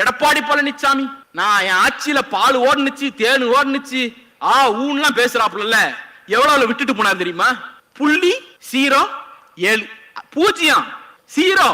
எடப்பாடி பழனிசாமி நான் என் ஆட்சியில பால் ஓடுனுச்சு, தேனு ஓடுனுச்சு, ஊன்லாம் பேசுறாப்புல, எவ்வளவு விட்டுட்டு போனா தெரியுமா? 0.07 0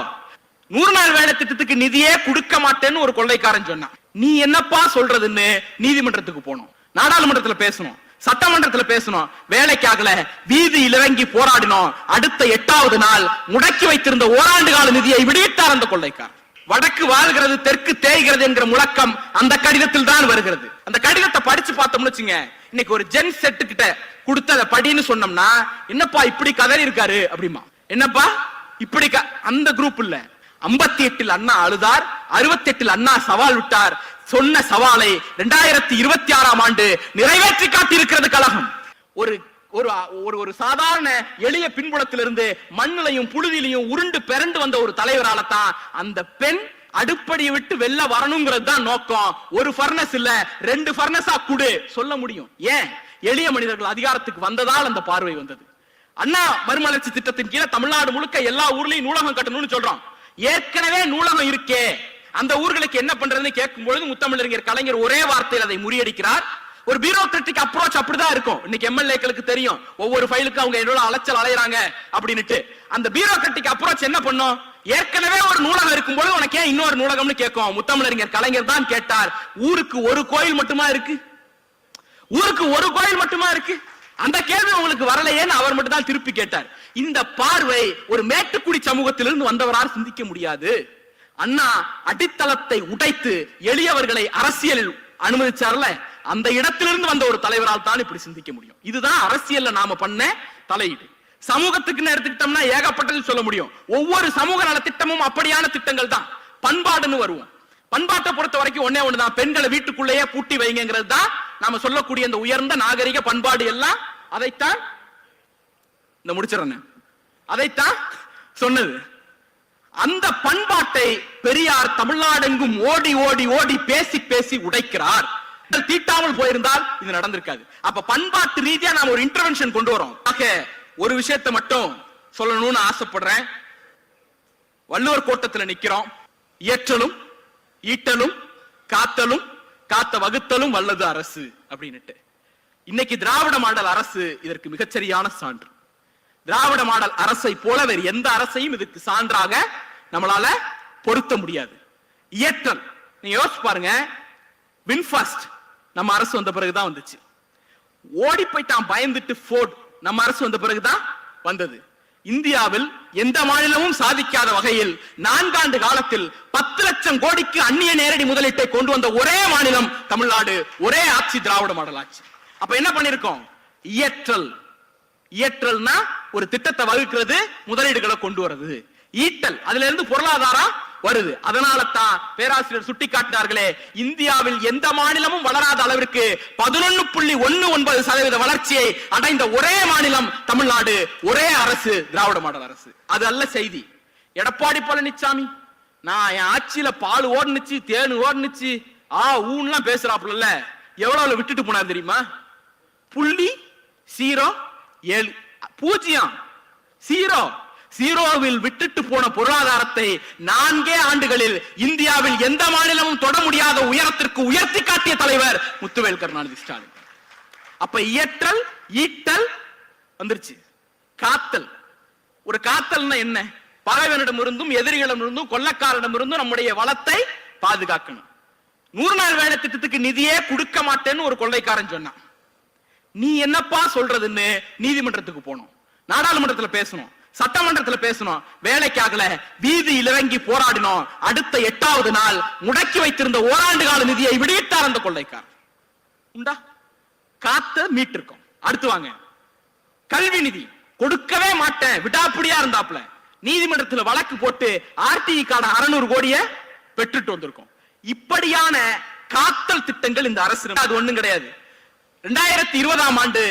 100 நாள் வேலை திட்டத்துக்கு நிதியே கொடுக்க மாட்டேன்னு ஒரு கொள்ளைக்காரன் சொன்னான். நீ என்னப்பா சொல்றதுன்னு நீதிமன்றத்துக்கு போனோம், நாடாளுமன்றத்துல பேசணும், சட்டமன்றத்துல பேசணும், வேலைக்காகல வீதியில் இறங்கி போராடினோம். அடுத்த 8வது நாள் முடக்கி வைத்திருந்த ஓராண்டு கால நிதியை விடுவித்தார் அந்த கொள்ளைக்காரன். வடக்கு வாழ்கிறது தெற்கு தேய்கிறது என்கிற முழக்கம் அந்த கடிதத்தில் தான் வருகிறது. அந்த கடிதத்தை படிச்சு பார்த்தோம்னு வச்சுங்க, இன்னைக்கு ஒரு ஜென் செட்டு கிட்ட கொடுத்து அதை படின்னு சொன்னோம்னா, என்னப்பா இப்படி கதறி இருக்காரு அப்படிமா, என்னப்பா இப்படி அந்த குரூப் இல்ல. 58 அண்ணா அழுதார், 68 அண்ணா சவால் விட்டார். சொன்ன சவாலை 2026ஆம் ஆண்டு நிறைவேற்றி காட்டியிருக்கிறது கழகம். ஒரு ஒரு சாதாரண எளிய பின்புலத்திலிருந்து மண்ணிலையும் புழுதியிலையும் உருண்டு பிறண்டு வந்த ஒரு தலைவரால தான் அந்த பெண் அடுப்படியை விட்டு வெளில வரணுங்கிறது தான் நோக்கம். ஒரு ஃபர்னஸ் இல்ல 2 ஃபர்னஸா குடு சொல்ல முடியும். ஏன்? எளிய மனிதர்கள் அதிகாரத்துக்கு வந்ததால் அந்த பார்வை வந்தது. அண்ணா மறுமலர்ச்சி திட்டத்தின் கீழே தமிழ்நாடு முழுக்க எல்லா ஊர்லயும் நூலகம் கட்டணும்னு சொல்றோம். ஏற்கனவே நூலகம் இருக்கே, அந்த ஊர்களுக்கு என்ன பண்றதுன்னு கேட்கும் பொழுது முத்தமிழறிஞர் கலைஞர் ஒரே வார்த்தையில் அதை முறியடிக்கிறார். ஒரு பியூரோக்ராட்டிக் அப்ரோச் அப்படிதான் இருக்கும். இன்னைக்கு எம்எல்ஏக்களுக்கு தெரியும் ஒவ்வொரு ஃபைலுக்கு அவங்க எவ்வளவு அலைச்சல் அலையறாங்க அப்படின்னுட்டு. அந்த பியூரோக்ராட்டிக் அப்ரோச் என்ன பண்ணும்? ஏற்கனவே ஒரு நூலகம் இருக்கும்போது உனக்கு ஏன் இன்னொரு நூலகம்னு கேட்கும். முத்தமிழறிஞர் கலைஞர் தான் கேட்டார், ஊருக்கு ஒரு கோயில் மட்டுமா இருக்கு? ஊருக்கு ஒரு கோயில் மட்டுமா இருக்கு? அந்த கேள்வி உங்களுக்கு வரலையேன்னு அவர் மட்டும் தான் திருப்பி கேட்டார். இந்த பார்வை ஒரு மேட்டுக்குடி சமூகத்திலிருந்து வந்தவரால் சிந்திக்க முடியாது. அண்ணா அடித்தளத்தை உடைத்து எளியவர்களை அரசியலில் அனுமதிச்சார்ல, அந்த இடத்திலிருந்து வந்த ஒரு தலைவரால் தான் இப்படி சிந்திக்க முடியும். இதுதான் அரசியல்ல நாம பண்ண தலையீடு. சமூகத்துக்குன்னு எடுத்துக்கிட்டோம்னா ஏகப்பட்டது சொல்ல முடியும். ஒவ்வொரு சமூக நல திட்டமும் அப்படியான திட்டங்கள் தான். பண்பாடுன்னு வருவோம். பண்பாட்டை பொறுத்த வரைக்கும் ஒன்னே ஒண்ணுதான், பெண்களை வீட்டுக்குள்ளேயே பூட்டி வைங்கிறது தான் நாம சொல்லக்கூடிய இந்த உயர்ந்த நாகரிக பண்பாடு எல்லாம். அதைத்தான் இந்த முடிச்சிடறேன், அதைத்தான் சொன்னது. அந்த பண்பாட்டை பெரியார் தமிழ்நாடெங்கும் ஓடி ஓடி ஓடி பேசி பேசி உடைக்கிறார். தீட்டாமல் போயிருந்தால் இது நடந்திருக்காது. அப்ப பண்பாட்டு ரீதியா நாம ஒரு இன்டர்வென்ஷன் கொண்டு வரோம். ஒரு விஷயத்தை மட்டும் சொல்லணும்னு ஆசைப்படுறேன். வள்ளுவர் கோட்டத்தில் நிக்கிறோம். இயற்றலும் ஈட்டலும் காத்தலும் காத்த வகுத்தலும் வல்லது அரசு அப்படின்னுட்டு. இன்னைக்கு திராவிட மாடல் அரசு இதற்கு மிகச்சரியான சான்று. திராவிட மாடல் அரசை போல வேறு எந்த அரசையும் இதுக்கு சான்றாக நம்மளால பொருத்த முடியாது. இயற்றல் நீங்க யோசிச்சு பாருங்க. வின்ஃபாஸ்ட் நம்ம அரசு வந்த பிறகுதான் வந்துச்சு. ஓடி போய்ட்டான் பயந்துட்டு ஃபோர்ட் நம்ம அரசு வந்த பிறகுதான் வந்தது. இந்தியாவில் எந்த மாநிலமும் சாதிக்காத வகையில் 4 ஆண்டு காலத்தில் 10 லட்சம் கோடிக்கு அந்நிய நேரடி முதலீட்டை கொண்டு வந்த ஒரே மாநிலம் தமிழ்நாடு. ஒரே ஆட்சி திராவிட மாடல் ஆட்சி. அப்ப என்ன பண்ணிருக்கோம்? இயற்றல். இயற்றல்னா ஒரு திட்டத்தை வகுக்கிறது, முதலீடுகளை கொண்டு வருது. ஈட்டல் அதுல இருந்து பொருளாதாரம் வருது. அதனால தான் பேராசிரியர் சுட்டிக்காட்டினார்களே, இந்தியாவில் எந்த மாநிலமும் வளராத அளவிற்கு 11.19% வளர்ச்சியை அடைந்த ஒரே மாநிலம் தமிழ்நாடு. ஒரே அரசு திராவிட மாடல் அரசு. அது அல்ல செய்தி. எடப்பாடி பழனிசாமி நான் என் ஆட்சியில பால் ஓடுனுச்சு, தேனு ஓடுனுச்சு, ஊன்லாம் பேசுறாப்புல, எவ்வளவு விட்டுட்டு போனா தெரியுமா? 0.07 0 விட்டுட்டு போன பொருளாதாரத்தை 4 ஆண்டுகளில் இந்தியாவில் எந்த மாநிலமும் தொட முடியாத உயரத்திற்கு உயர்த்தி காட்டிய தலைவர் முத்துவேல் கருணாநிதி ஸ்டாலின். அப்ப இயற்றல் ஈட்டல் வந்துருச்சு. காத்தல். ஒரு காத்தல்னா என்ன? பகைவனிடமிருந்தும் எதிரிகளிடமிருந்தும் கொள்ளக்காரனிடமிருந்தும் நம்முடைய வளத்தை பாதுகாக்கணும். 100 நாள் வேலை திட்டத்துக்கு நிதியே கொடுக்க மாட்டேன்னு ஒரு கொள்ளைக்காரன் சொன்னான். நீ என்னப்பா சொல்றதுன்னு நீதிமன்றத்துக்கு போனோம், நாடாளுமன்றத்துல பேசணும், சட்டமன்றத்துல பேசணும், வேலைக்காகல வீதியில் இறங்கி போராடினோம். அடுத்த 8வது நாள் முடக்கி வைத்திருந்த ஓராண்டு கால நிதியை விடுவித்தார் அந்த கொள்ளைக்காரர். உண்டா? காத்த மீட்டிருக்கோம். அடுத்து வாங்க, கல்வி நிதி கொடுக்கவே மாட்டேன் விடாப்பிடியா இருந்தாப்ல நீதிமன்றத்துல வழக்கு போட்டு ஆர்டிஇ கார்டு 600 கோடியை பெற்றுட்டு வந்திருக்கோம். இப்படியான காத்தல் திட்டங்கள் இந்த அரசு. அது ஒண்ணும் கிடையாது. 2020ஆம் ஆண்டு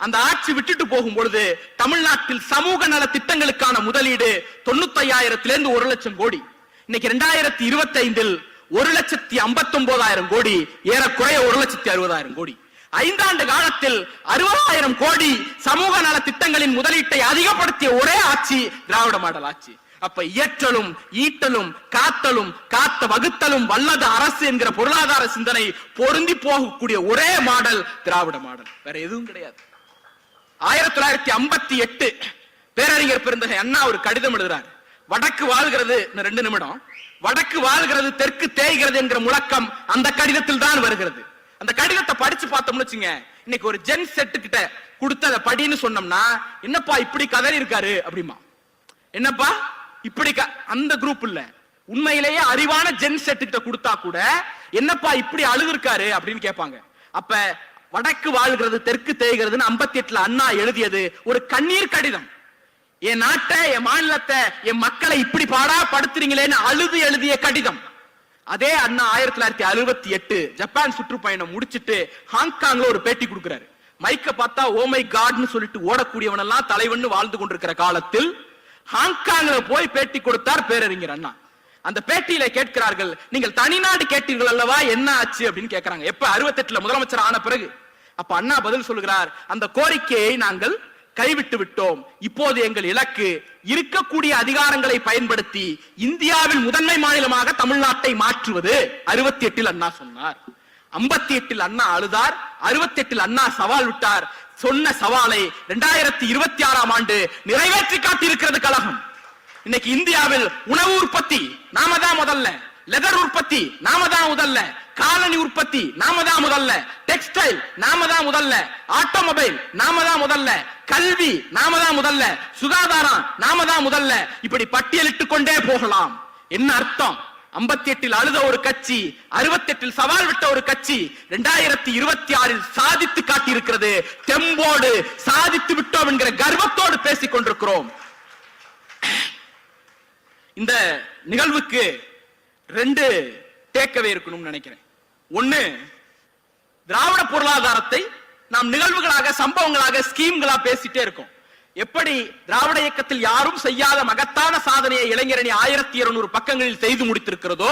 அந்த ஆட்சி விட்டுட்டு போகும் பொழுது தமிழ்நாட்டில் சமூக நல திட்டங்களுக்கான முதலீடு 95,000 1 லட்சம் கோடி. இன்னைக்கு 2025இல் 1,59,000 கோடி, ஏறக்குறைய 1,60,000 கோடி. 5 ஆண்டு காலத்தில் 60,000 கோடி சமூக நல திட்டங்களின் முதலீட்டை அதிகப்படுத்திய ஒரே ஆட்சி திராவிட மாடல் ஆட்சி. அப்ப இயற்றலும் ஈட்டலும் காத்தலும் காத்த வகுத்தலும் வல்லது அரசு என்கிற பொருளாதார சிந்தனை பொருந்தி போகக்கூடிய ஒரே மாடல் திராவிட மாடல், வேற எதுவும் கிடையாது. 1958 பேரறிஞர் பெருந்தகை அண்ணா ஒரு கடிதம் எழுதுறார். வடக்கு வாழ்கிறது, 2 நிமிடம், வடக்கு வாழ்கிறது தெற்கு தேய்கிறது என்கிற முழக்கம் அந்த கடிதத்தில் தான் வருகிறது. அந்த கடிதத்தை படிச்சு பார்த்தோம்னு வச்சுங்க, இன்னைக்கு ஒரு ஜென் செட்டு கிட்ட கொடுத்து அதை படின்னு சொன்னோம்னா, என்னப்பா இப்படி கதறி இருக்காரு அப்படிமா, என்னப்பா இப்படி அந்த குரூப் இல்ல, உண்மையிலேயே அறிவான ஜென் செட்டு கிட்ட கொடுத்தா கூட என்னப்பா இப்படி அழுது இருக்காரு அப்படின்னு கேட்பாங்க. அப்ப வடக்கு வாழ்கிறது தெற்கு தேய்கிறதுன்னு 58 அண்ணா எழுதியது ஒரு கண்ணீர் கடிதம். என் நாட்டை, என் மாநிலத்தை, என் மக்களை இப்படி பாடா படுத்துறீங்களேன்னு அழுது எழுதிய கடிதம். அதே அண்ணா 1968 ஜப்பான் சுற்றுப்பயணம் முடிச்சிட்டு ஹாங்காங்ல ஒரு பேட்டி கொடுக்கிறாரு. மைக்க பார்த்தா ஓ மை காட்னு சொல்லிட்டு ஓடக்கூடியவன் எல்லாம் தலைவன் வாழ்ந்து கொண்டிருக்கிற காலத்தில் ஹாங்காங்ல போய் பேட்டி கொடுத்தார் பேரறிஞர் அண்ணா. அந்த பேட்டியில கேட்கிறார்கள், நீங்கள் தனிநாடு கேட்டீர்கள் அல்லவா, என்ன ஆச்சு அப்படின்னு கேட்கிறாங்க. எப்ப 68 முதலமைச்சர் ஆன பிறகு. அப்ப அண்ணா பதில் சொல்கிறார், அந்த கோரிக்கையை நாங்கள் கைவிட்டு விட்டோம். இப்போது எங்கள் இலக்கு இருக்கக்கூடிய அதிகாரங்களை பயன்படுத்தி இந்தியாவில் முதன்மை மாநிலமாக தமிழ்நாட்டை மாற்றுவது. 68 அண்ணா சொன்னார். 58 அண்ணா அழுதார். 68 அண்ணா சவால் விட்டார். சொன்ன சவாலை 2026 ஆண்டு நிறைவேற்றி காட்டியிருக்கிறது கழகம். இன்னைக்கு இந்தியாவில் உணவு உற்பத்தி நாம தான் முதல்ல, லெதர் உற்பத்தி நாம தான் முதல்ல, காலனி உற்பத்தி நாம தான் முதல்ல, டெக்ஸ்டைல் நாம தான் முதல்ல, ஆட்டோமொபைல் நாம தான் முதல்ல, கல்வி நாம தான் முதல்ல, சுகாதாரம் நாம தான் முதல்ல, இப்படி பட்டியலிட்டு கொண்டே போகலாம். என்ன அர்த்தம்? 58 அழுத ஒரு கட்சி, 68 சவால் விட்ட ஒரு கட்சி 2026 சாதித்து காட்டியிருக்கிறது. தெம்போடு சாதித்து விட்டோம் என்கிற கர்வத்தோடு பேசிக் கொண்டிருக்கிறோம். இந்த நிகழ்வுக்கு 2 டேக்அவே இருக்கணும்னு நினைக்கிறேன். ஒண்ணு, திராவிட பொருளாதாரத்தை நாம் நிகழ்வுகளாக, சம்பவங்களாக, ஸ்கீம்களா பேசிட்டே இருக்கோம். எப்படி திராவிட இயக்கத்தில் யாரும் செய்யாத மகத்தான சாதனையை இளைஞரணி 1200 பக்கங்களில் செய்து முடித்திருக்கிறதோ,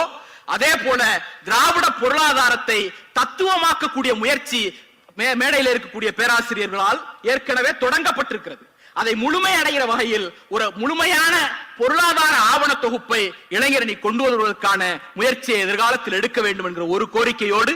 அதே போல திராவிட பொருளாதாரத்தை தத்துவமாக்கக்கூடிய முயற்சி மேடையில் இருக்கக்கூடிய பேராசிரியர்களால் ஏற்கனவே தொடங்கப்பட்டிருக்கிறது. அதை முழுமை அடைகிற வகையில் ஒரு முழுமையான பொருளாதார ஆவண தொகுப்பை இளைஞரணி கொண்டு வருவதற்கான முயற்சியை எதிர்காலத்தில் எடுக்க வேண்டும் என்கிற ஒரு கோரிக்கையோடு,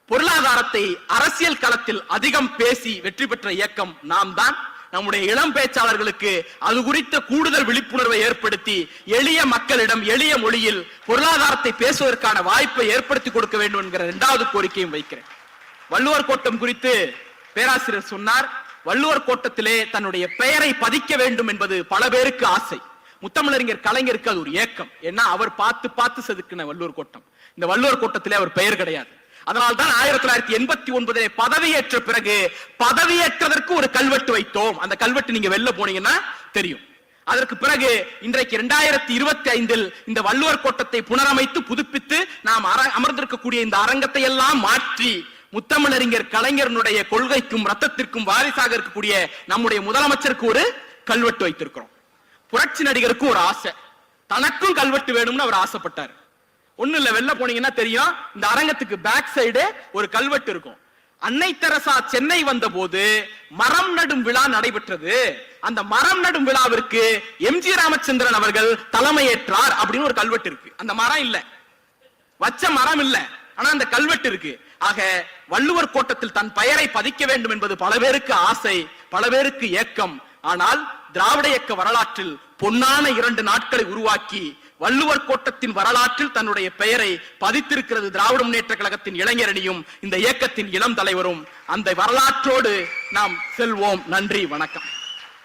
பொருளாதாரத்தை அரசியல் களத்தில் அதிகம் பேசி வெற்றி பெற்ற இயக்கம் நாம் தான். நம்முடைய இளம் பேச்சாளர்களுக்கு அது குறித்த கூடுதல் விழிப்புணர்வை ஏற்படுத்தி எளிய மக்களிடம் எளிய மொழியில் பொருளாதாரத்தை பேசுவதற்கான வாய்ப்பை ஏற்படுத்தி கொடுக்க வேண்டும் என்கிற 2வது கோரிக்கையும் வைக்கிறேன். வள்ளுவர் கோட்டம் குறித்து பேராசிரியர் சொன்னார். வள்ளுவர் கோட்டத்திலே தன்னுடைய பெயரை பதிக்க வேண்டும் என்பது பல பேருக்கு ஆசை. முத்தமிழறிஞர் கலைஞருக்கு அது ஒரு ஏக்கம். ஏன்னா அவர் பார்த்து பார்த்து செதுக்கின வள்ளுவர் கோட்டம். இந்த வள்ளுவர் கோட்டத்திலே அவர் பெயர் கிடையாது. அதனால்தான் 1989 பதவியேற்ற பிறகு பதவியேற்றதற்கு ஒரு கல்வெட்டு வைத்தோம். அந்த கல்வெட்டு நீங்க வெளில போனீங்கன்னா தெரியும். அதற்கு பிறகு இன்றைக்கு 2025 இந்த வள்ளுவர் கோட்டத்தை புனரமைத்து புதுப்பித்து நாம் அமர்ந்திருக்கக்கூடிய இந்த அரங்கத்தை எல்லாம் மாற்றி முத்தமிழறிஞர் கலைஞருடைய கொள்கைக்கும் ரத்தத்திற்கும் வாரிசாக இருக்கக்கூடிய நம்முடைய முதலமைச்சருக்கு ஒரு கல்வெட்டு வைத்திருக்கிறோம். புரட்சி நடிகருக்கும் ஒரு ஆசை, தனக்கும் கல்வெட்டு வேணும்னு அவர் ஆசைப்பட்டார். ஒண்ணு இல்ல, வெளில போனீங்கன்னா தெரியும், இந்த அரங்கத்துக்கு பேக் சைடு ஒரு கல்வெட்டு இருக்கும். அன்னை தெரசா சென்னை வந்த போது மரம் நடும் விழா நடைபெற்றது. அந்த மரம் நடும் விழாவிற்கு எம்ஜி ராமச்சந்திரன் அவர்கள் தலைமையேற்றார் அப்படின்னு ஒரு கல்வெட்டு இருக்கு. அந்த மரம் இல்ல, வச்ச மரம் இல்ல, ஆனா அந்த கல்வெட்டு இருக்கு. ஆக வள்ளுவர் கோட்டத்தில் தன் பெயரை பதிக்க வேண்டும் என்பது பல பேருக்கு ஆசை, பல பேருக்கு ஏக்கம். ஆனால் திராவிட இயக்க வரலாற்றில் பொன்னான 2 நாட்களை உருவாக்கி வள்ளுவர் கோட்டத்தின் வரலாற்றில் தன்னுடைய பெயரை பதித்திருக்கிறது திராவிட முன்னேற்ற கழகத்தின் இளைஞரணியும் இந்த இயக்கத்தின் இளம் தலைவரும். அந்த வரலாற்றோடு நாம் செல்வோம். நன்றி, வணக்கம்.